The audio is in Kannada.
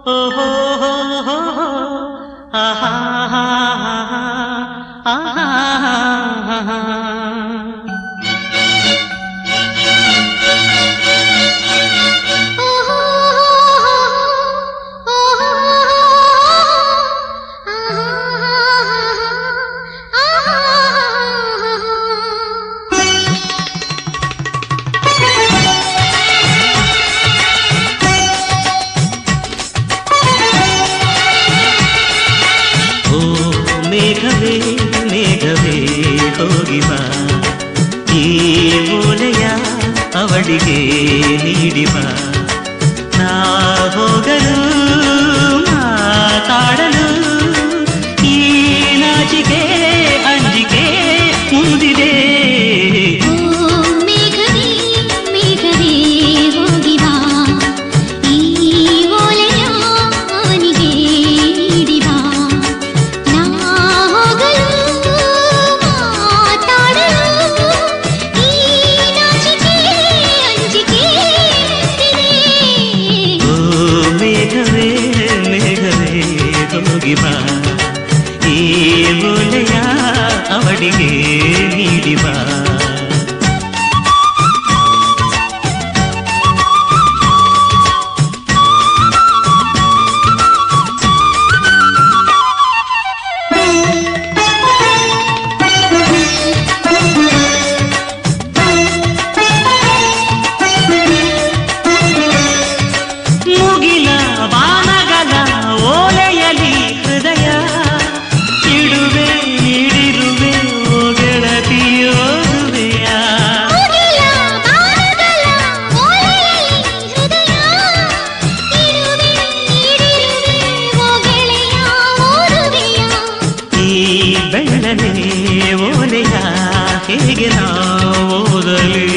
ಓಹೋ ಆಹಾ ಆಹಾ ಮೇಘವೇ ಮೇಘವೇ ಹೋಗಿ ಬಾ ಈ ಮೂಲೆಯ ಅವಳಿಗೆ ನೀಡಿ ಬಾ ನಾ ಹೋಗಲು ಮಾತಾಡಲು ಈ ನಾಚಿಕೆ ಅಂಜಿಕೆ ಮುಂದಿದೆ ಹೋಗಿ ಬಾ ಈ ಮೂಲೆಯ ಅವಳಿಗೆ ನೀಡಿ ಬಾ ಮುಗಿಲ ಬಾನಗಲ ಓಲೆಯಲಿ ಹೃದಯ ಇಡುವೆ ನೀಡಿರುವೆ ಓ ಗೆಳತಿಯೋದುವೆಯ ಈ ಬೆಳ್ಳನೆ ಓಲೆಯ ಹೇಗೆ ನಾವು ಓದಲಿ